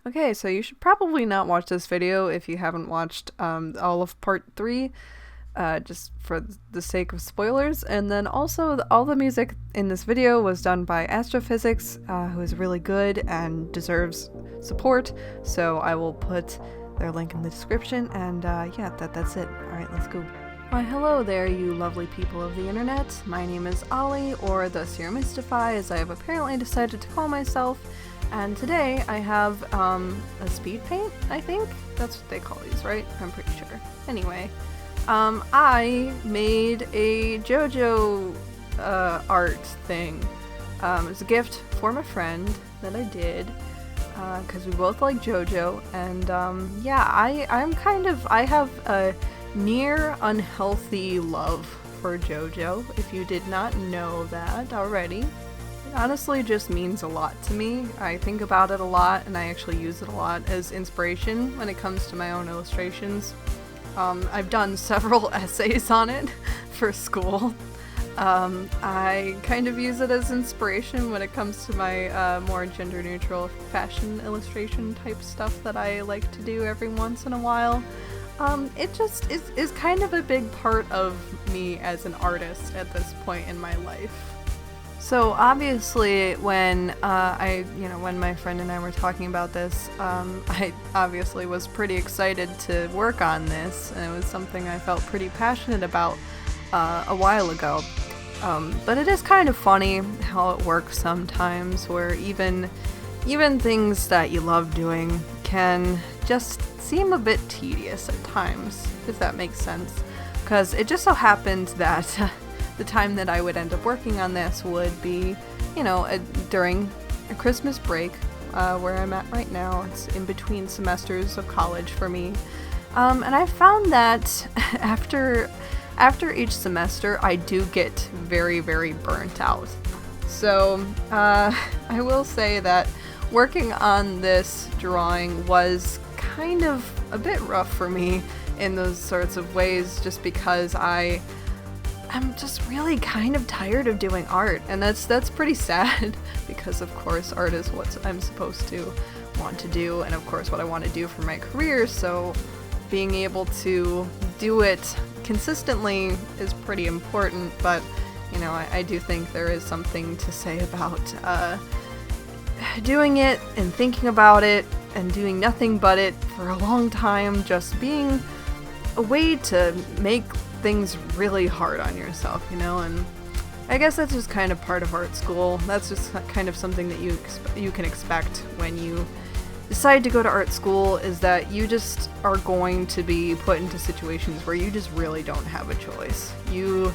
Okay, so you should probably not watch this video if you haven't watched all of part 3, just for the sake of spoilers. And then also, all the music in this video was done by Astrophysics, who is really good and deserves support, so I will put their link in the description, and yeah, that's it. Alright, let's go. Why hello there, you lovely people of the internet. My name is Ollie, or the Seer Mystify, as I have apparently decided to call myself. And today I have a Speedpaint, I think? That's what they call these, right? I'm pretty sure. Anyway, I made a JoJo art thing. It was a gift for my friend that I did, because we both like JoJo, and yeah, I have a near unhealthy love for JoJo, if you did not know that already. It honestly just means a lot to me. I think about it a lot, and I actually use it a lot as inspiration when it comes to my own illustrations. I've done several essays on it for school. I kind of use it as inspiration when it comes to my more gender-neutral fashion illustration type stuff that I like to do every once in a while. It just is kind of a big part of me as an artist at this point in my life. So obviously when when my friend and I were talking about this, I obviously was pretty excited to work on this, and it was something I felt pretty passionate about a while ago. But it is kind of funny how it works sometimes, where even things that you love doing can just seem a bit tedious at times, if that makes sense. Because it just so happened that the time that I would end up working on this would be, during a Christmas break, where I'm at right now. It's in between semesters of college for me. And I found that after each semester, I do get very, very burnt out. So, I will say that working on this drawing was kind of a bit rough for me in those sorts of ways, just because I'm just really kind of tired of doing art, and that's pretty sad, because of course art is what I'm supposed to want to do, and of course what I want to do for my career, so being able to do it consistently is pretty important. But I do think there is something to say about doing it and thinking about it and doing nothing but it for a long time, just being a way to make things really hard on yourself, and I guess that's just kind of part of art school. That's just kind of something that you can expect when you decide to go to art school, is that you just are going to be put into situations where you just really don't have a choice. You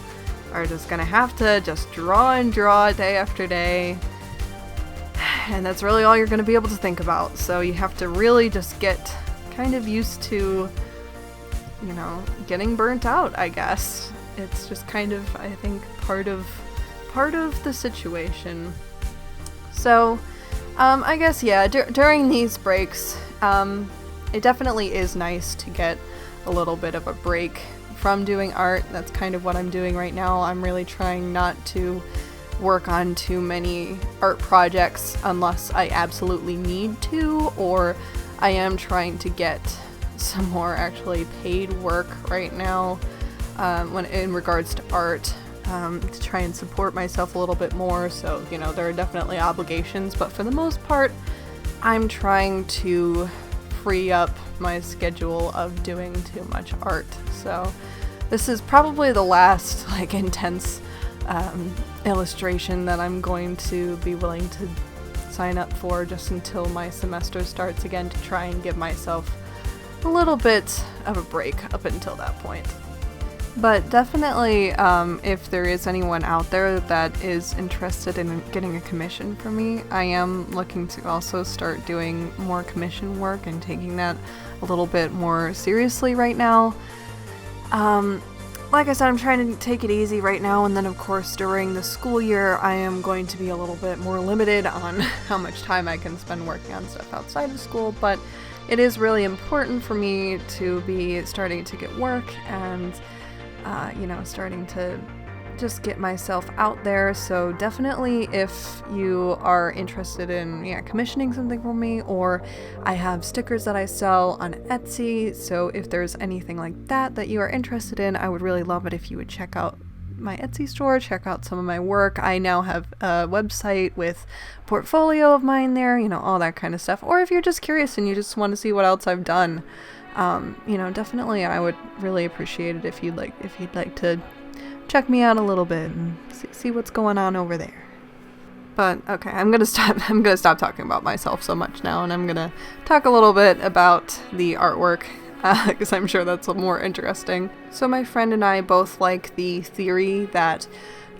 are just gonna have to just draw and draw day after day, and that's really all you're gonna be able to think about. So you have to really just get kind of used to getting burnt out, I guess. It's just kind of, I think, part of the situation. So, I guess, yeah, during these breaks, it definitely is nice to get a little bit of a break from doing art. That's kind of what I'm doing right now. I'm really trying not to work on too many art projects unless I absolutely need to, or I am trying to get some more actually paid work right now, when in regards to art, to try and support myself a little bit more. So there are definitely obligations, but for the most part I'm trying to free up my schedule of doing too much art. So this is probably the last intense illustration that I'm going to be willing to sign up for, just until my semester starts again, to try and give myself a little bit of a break up until that point. But definitely, if there is anyone out there that is interested in getting a commission from me, I am looking to also start doing more commission work and taking that a little bit more seriously right now. Like I said, I'm trying to take it easy right now, and then of course during the school year I am going to be a little bit more limited on how much time I can spend working on stuff outside of school, but it is really important for me to be starting to get work and, starting to just get myself out there. So definitely if you are interested in commissioning something for me, or I have stickers that I sell on Etsy, so if there's anything like that you are interested in, I would really love it if you would check out my Etsy store, check out some of my work. I now have a website with portfolio of mine there, all that kind of stuff. Or if you're just curious and you just want to see what else I've done, definitely I would really appreciate it if you'd like to check me out a little bit and see what's going on over there. But okay, I'm gonna stop talking about myself so much now, and I'm gonna talk a little bit about the artwork, because I'm sure that's more interesting. So my friend and I both like the theory that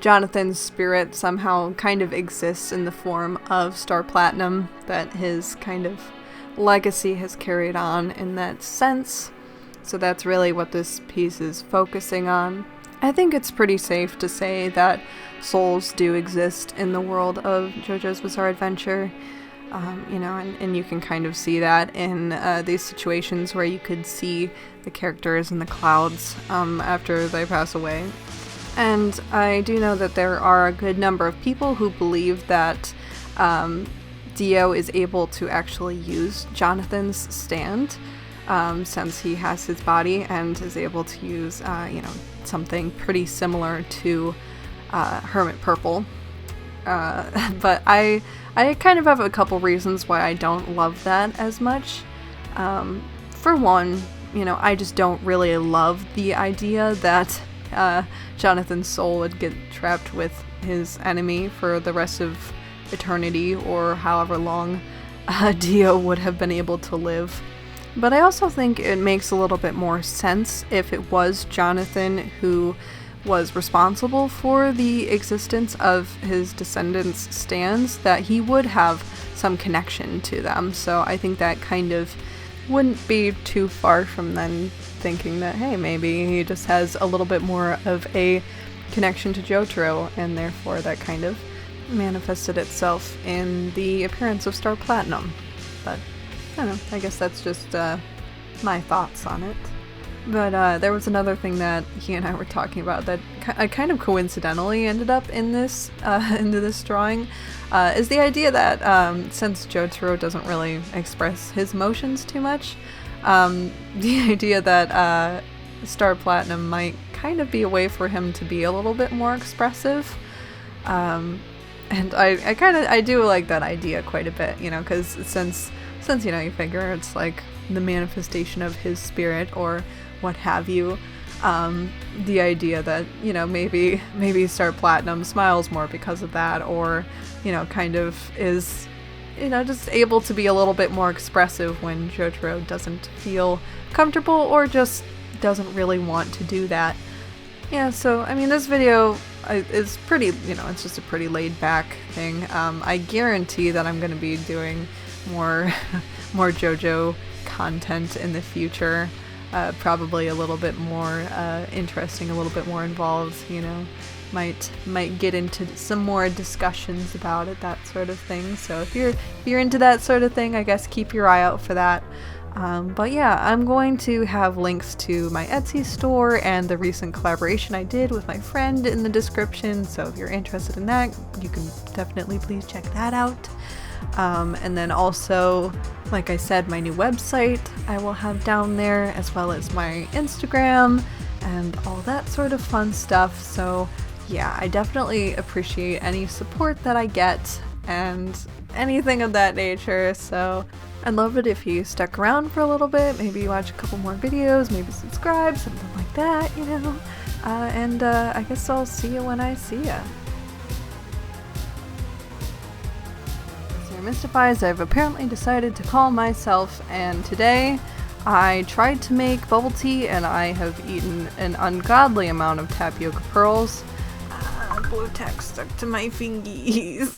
Jonathan's spirit somehow kind of exists in the form of Star Platinum, that his kind of legacy has carried on in that sense. So that's really what this piece is focusing on. I think it's pretty safe to say that souls do exist in the world of JoJo's Bizarre Adventure. And you can kind of see that in these situations where you could see the characters in the clouds after they pass away. And I do know that there are a good number of people who believe that Dio is able to actually use Jonathan's stand, since he has his body and is able to use, something pretty similar to Hermit Purple. But I kind of have a couple reasons why I don't love that as much. For one, I just don't really love the idea that Jonathan's soul would get trapped with his enemy for the rest of eternity, or however long Dio would have been able to live. But I also think it makes a little bit more sense if it was Jonathan who was responsible for the existence of his descendants' stands, that he would have some connection to them. So I think that kind of wouldn't be too far from then thinking that, hey, maybe he just has a little bit more of a connection to Jotaro, and therefore that kind of manifested itself in the appearance of Star Platinum. But I don't know, I guess that's just my thoughts on it. But there was another thing that he and I were talking about that kind of coincidentally ended up in this into this drawing, is the idea that since Jotaro doesn't really express his emotions too much, the idea that Star Platinum might kind of be a way for him to be a little bit more expressive. And I do like that idea quite a bit, because since you figure it's like the manifestation of his spirit or what have you, the idea that maybe Star Platinum smiles more because of that, or kind of is just able to be a little bit more expressive when Jotaro doesn't feel comfortable or just doesn't really want to do that. Yeah, so I mean, this video is pretty, it's just a pretty laid back thing. I guarantee that I'm going to be doing more JoJo content in the future, probably a little bit more interesting, a little bit more involved, might get into some more discussions about it, that sort of thing. So if you're into that sort of thing, I guess keep your eye out for that. But yeah, I'm going to have links to my Etsy store and the recent collaboration I did with my friend in the description, so if you're interested in that, you can definitely please check that out. And then also, like I said, my new website I will have down there, as well as my Instagram and all that sort of fun stuff. So yeah, I definitely appreciate any support that I get and anything of that nature. So I'd love it if you stuck around for a little bit, maybe watch a couple more videos, maybe subscribe, something like that, and I guess I'll see you when I see ya. Mystifies, I've apparently decided to call myself, and today I tried to make bubble tea and I have eaten an ungodly amount of tapioca pearls. Blue tack stuck to my fingies.